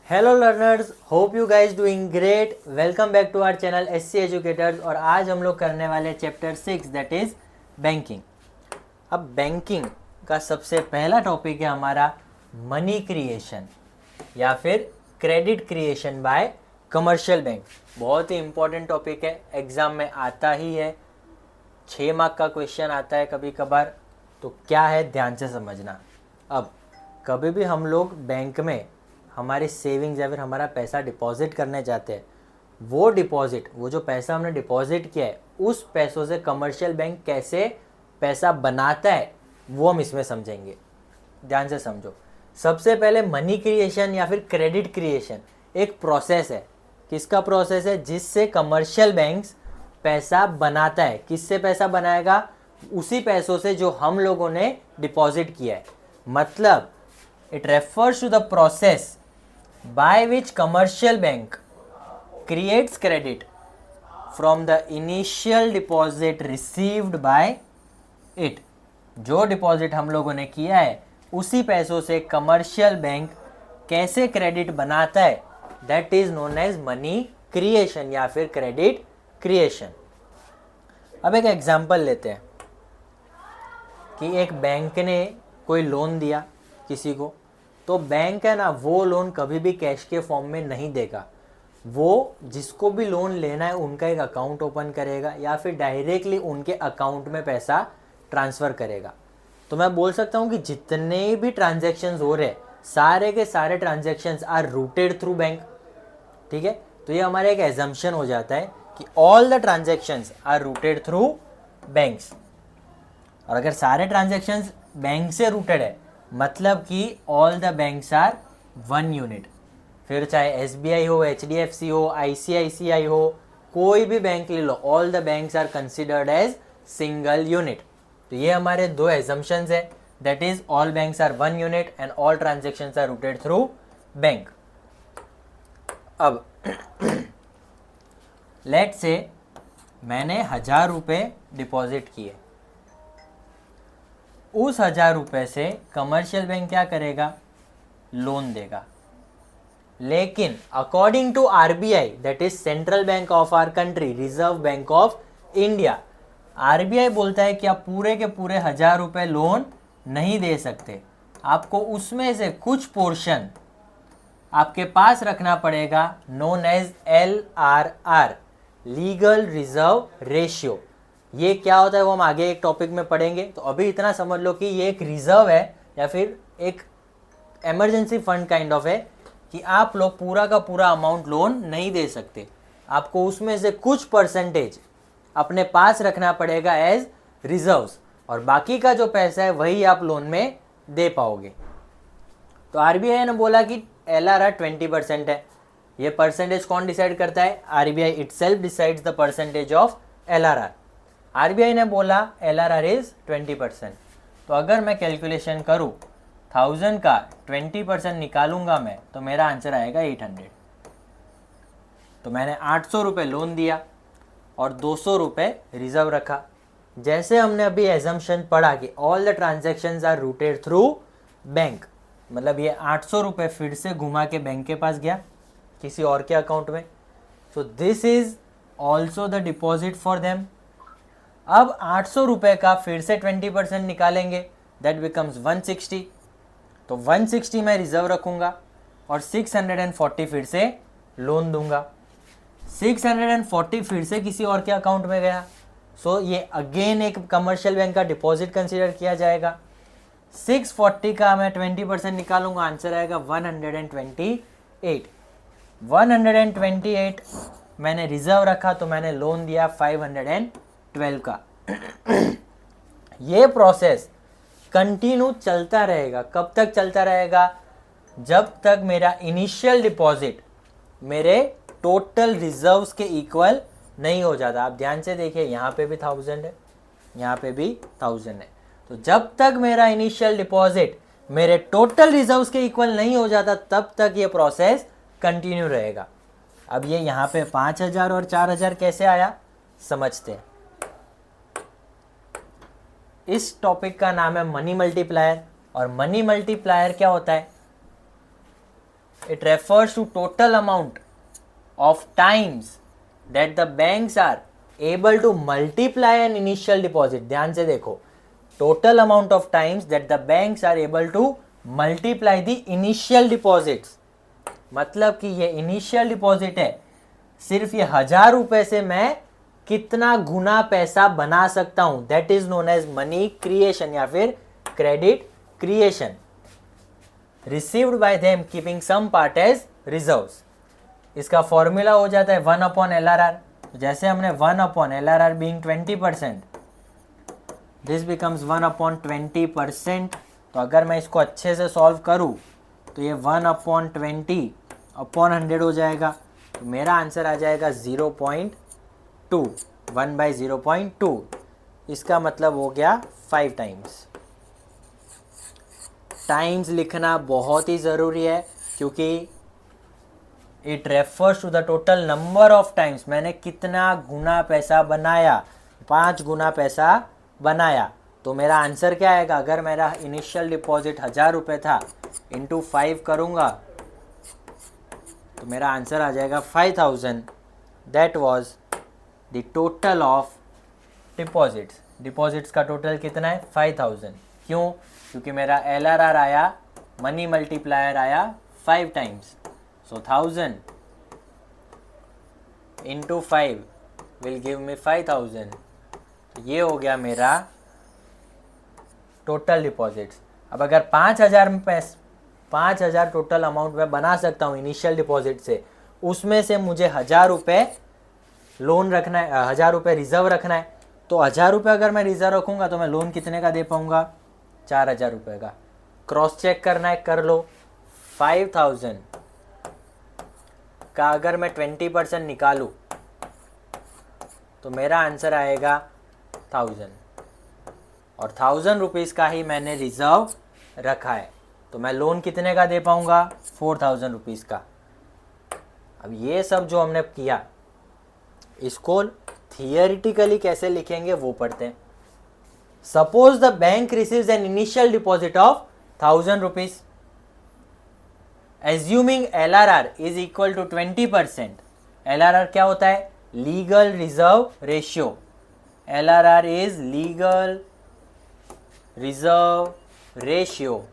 Hello learners, hope you guys doing great. Welcome back to our channel SC educators. और आज हम लोग करने वाले चैप्टर 6 दैट इज़ बैंकिंग। अब बैंकिंग का सबसे पहला टॉपिक है हमारा मनी क्रिएशन या फिर credit creation bye commercial bank. बहुत ही इंपॉर्टेंट टॉपिक है, एग्ज़ाम में आता ही है, 6 मार्क का क्वेश्चन आता है कभी कभार। तो क्या है, ध्यान से समझना। अब कभी भी हम लोग बैंक में हमारे सेविंग्स या फिर हमारा पैसा डिपॉजिट करने जाते हैं, वो जो पैसा हमने डिपॉजिट किया है उस पैसों से कमर्शियल बैंक कैसे पैसा बनाता है वो हम इसमें समझेंगे। ध्यान से समझो। सबसे पहले मनी क्रिएशन या फिर क्रेडिट क्रिएशन एक प्रोसेस है। किसका प्रोसेस है? जिससे कमर्शियल बैंक्स पैसा बनाता है। किससे पैसा बनाएगा? उसी पैसों से जो हम लोगों ने डिपॉजिट किया है। मतलब it refers to the process by which commercial bank creates credit from the initial deposit received by it। जो डिपॉजिट हम लोगों ने किया है उसी पैसों से कमर्शियल बैंक कैसे क्रेडिट बनाता है, that is known as money creation या फिर क्रेडिट क्रिएशन। अब एक एग्जांपल लेते हैं कि एक बैंक ने कोई लोन दिया किसी को, तो बैंक है ना, वो लोन कभी भी कैश के फॉर्म में नहीं देगा। वो जिसको भी लोन लेना है उनका एक अकाउंट ओपन करेगा या फिर डायरेक्टली उनके अकाउंट में पैसा ट्रांसफ़र करेगा। तो मैं बोल सकता हूँ कि जितने भी ट्रांजैक्शंस हो रहे सारे के सारे transactions are routed through bank. ठीक है, तो ये हमारा एक एजम्पशन हो जाता है कि all the transactions are routed through banks. और अगर सारे ट्रांजैक्शंस बैंक से रूटेड है मतलब कि all the banks are one unit. फिर चाहे एसबीआई हो, एचडीएफसी हो, आईसीआईसीआई हो, कोई भी बैंक ले लो, all the banks are considered as single unit. तो ये हमारे दो एजम्पशंस है, that is all banks are one unit and all transactions are routed through bank. अब लेट से मैंने 1000 रुपये डिपॉजिट किए। उस 1000 रुपये से कमर्शियल बैंक क्या करेगा? लोन देगा। लेकिन according to RBI, that is central bank of our country, reserve bank of India, RBI बोलता है कि आप पूरे के पूरे 1000 रुपये लोन नहीं दे सकते। आपको उसमें से कुछ पोर्शन आपके पास रखना पड़ेगा, known as LRR, legal reserve ratio. ये क्या होता है वो हम आगे एक टॉपिक में पढ़ेंगे। तो अभी इतना समझ लो कि ये एक रिजर्व है या फिर एक इमरजेंसी फंड काइंड ऑफ है कि आप लोग पूरा का पूरा अमाउंट लोन नहीं दे सकते। आपको उसमें से कुछ परसेंटेज अपने पास रखना पड़ेगा एज रिजर्व्स, और बाकी का जो पैसा है वही आप लोन में दे पाओगे। तो आरबीआई ने बोला कि LRR 20% है। ये परसेंटेज कौन डिसाइड करता है? RBI itself decides the percentage of LRR। RBI ने बोला LRR इज 20%। तो अगर मैं कैलकुलेशन करूँ 1000 का 20% निकालूंगा मैं, तो मेरा आंसर आएगा 800। तो मैंने 800 रुपये लोन दिया और 200 रुपये रिजर्व रखा। जैसे हमने अभी एजम्पशन पढ़ा कि all the transactions are routed through bank, मतलब ये 800 रुपये फिर से घुमा के बैंक के पास गया किसी और के अकाउंट में। So this is also the deposit for them. अब 800 रुपये का फिर से 20% निकालेंगे, दैट बिकम्स 160। तो 160 मैं रिजर्व रखूँगा और 640 फिर से लोन दूंगा। 640 फिर से किसी और के अकाउंट में गया। सो ये अगेन एक कमर्शियल बैंक का डिपॉजिट कंसीडर किया जाएगा। 640 का मैं 20% निकालूंगा, आंसर आएगा 128। 128 मैंने रिजर्व रखा तो मैंने लोन दिया 512 का। ये प्रोसेस कंटिन्यू चलता रहेगा। कब तक चलता रहेगा? जब तक मेरा इनिशियल डिपॉजिट मेरे टोटल रिजर्व्स के इक्वल नहीं हो जाता। आप ध्यान से देखिए, यहाँ पे भी 1000 है, यहाँ पे भी 1000 है। तो जब तक मेरा इनिशियल डिपॉजिट मेरे टोटल रिजर्व्स के इक्वल नहीं हो जाता तब तक ये प्रोसेस कंटिन्यू रहेगा। अब ये यहाँ पे 5000 और 4000 कैसे आया समझते हैं। इस टॉपिक का नाम है मनी मल्टीप्लायर। और मनी मल्टीप्लायर क्या होता है? It refers to total amount of times that the banks are able to multiply an initial deposit. ध्यान से देखो, total amount of times that the banks are able to multiply the initial deposits. मतलब कि ये initial deposit है, सिर्फ ये 1000 रुपए से मैं कितना गुना पैसा बना सकता हूं. That is known as money creation या फिर credit creation. Received by them keeping some part as reserves. इसका फॉर्मूला हो जाता है 1/LRR. जैसे हमने 1/LRR being 20%, दिस बिकम्स 1/20%. तो अगर मैं इसको अच्छे से सॉल्व करूँ तो ये 1/20/100 हो जाएगा. तो मेरा आंसर आ जाएगा 0.2. 1/0.2. इसका मतलब हो गया 5 टाइम्स. टाइम्स लिखना बहुत ही ज़रूरी है क्योंकि it refers to the total number of times. मैंने कितना गुना पैसा बनाया, 5 गुना पैसा बनाया. तो मेरा आंसर क्या आएगा? अगर मेरा इनिशियल डिपॉजिट 1000 रुपये था, इंटू 5 करूँगा तो मेरा आंसर आ जाएगा 5000. That was the total of deposits. Deposits का टोटल कितना है? 5000. क्यों? क्योंकि मेरा LRR आया, मनी मल्टीप्लायर आया 5 times. So 1000 into 5 will give me 5000. तो ये हो गया मेरा टोटल डिपॉजिट्स. अब अगर 5000 में 5000 टोटल अमाउंट में बना सकता हूँ इनिशियल डिपॉजिट से, उसमें से मुझे 1000 रुपये लोन रखना है, 1000 रुपये रिजर्व रखना है. तो 1000 रुपये अगर मैं रिजर्व रखूँगा तो मैं लोन कितने का दे पाऊँगा? 4000 रुपये का. क्रॉस चेक करना है, कर लो. 5000 का अगर मैं 20% निकालूं तो मेरा आंसर आएगा 1000. और 1000 रुपीज़ का ही मैंने रिजर्व रखा है. तो मैं लोन कितने का दे पाऊंगा? 4000 रुपीज़ का. अब ये सब जो हमने किया, इसको थियरिटिकली कैसे लिखेंगे वो पढ़ते हैं. Suppose the bank receives an initial deposit of 1000 rupees. Assuming LRR is equal to 20%. LRR क्या होता है? Legal reserve ratio. LRR is legal reserve ratio.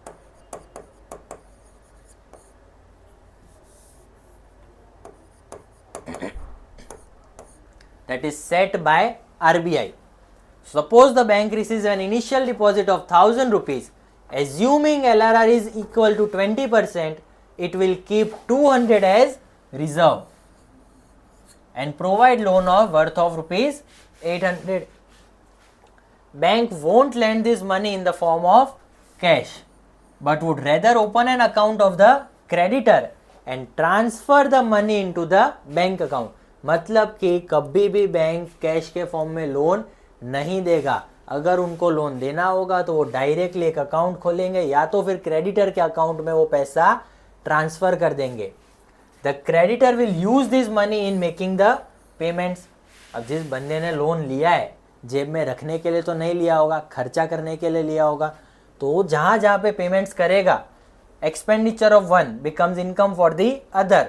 That is set by RBI. Suppose the bank receives an initial deposit of 1000 rupees. Assuming LRR is equal to 20%, it will keep 200 as reserve and provide loan of worth of rupees 800. Bank won't lend this money in the form of cash, but would rather open an account of the creditor and transfer the money into the bank account. मतलब कि कभी भी bank cash के form में loan नहीं देगा. अगर उनको लोन देना होगा तो वो डायरेक्टली एक अकाउंट खोलेंगे या तो फिर क्रेडिटर के अकाउंट में वो पैसा ट्रांसफ़र कर देंगे. The creditor will use this money in making the payments. अब जिस बंदे ने लोन लिया है, जेब में रखने के लिए तो नहीं लिया होगा, खर्चा करने के लिए लिया होगा. तो जहाँ जहाँ पे पेमेंट्स करेगा, expenditure of one becomes income for the other.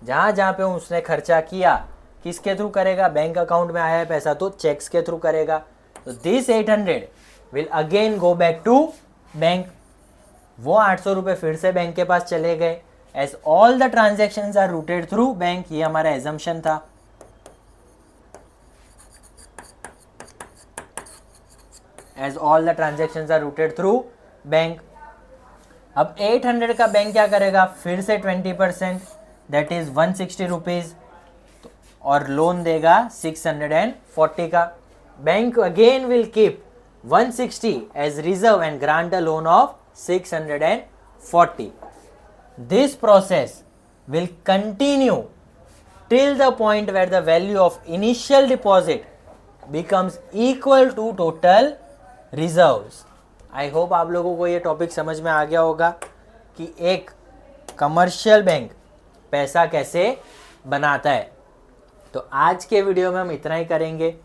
जहाँ जहाँ पे उसने खर्चा किया, किसके थ्रू करेगा? बैंक अकाउंट में आया है पैसा तो चेक्स के थ्रू करेगा. तो this 800 will again go back to bank. वो 800 रुपये फिर से बैंक के पास चले गए. As all the transactions are routed through bank. ये हमारा एजम्पशन था. As all the transactions are routed through bank. अब 800 का बैंक क्या करेगा? फिर से 20%, दैट इज 160 रुपीज़, और लोन देगा 640 का. Bank again will keep 160 as reserve and grant a loan of 640. This process will continue till the point where the value of initial deposit becomes equal to total reserves. I hope आप लोगों को ये topic समझ में आ गया होगा कि एक कमर्शियल बैंक पैसा कैसे बनाता है. तो आज के वीडियो में हम इतना ही करेंगे.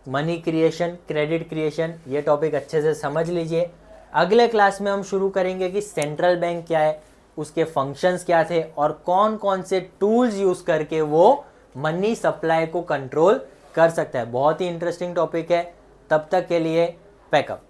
मनी क्रिएशन, क्रेडिट क्रिएशन, ये टॉपिक अच्छे से समझ लीजिए. अगले क्लास में हम शुरू करेंगे कि सेंट्रल बैंक क्या है, उसके फंक्शंस क्या थे और कौन कौन से टूल्स यूज करके वो मनी सप्लाई को कंट्रोल कर सकता है। बहुत ही इंटरेस्टिंग टॉपिक है। तब तक के लिए पैकअप।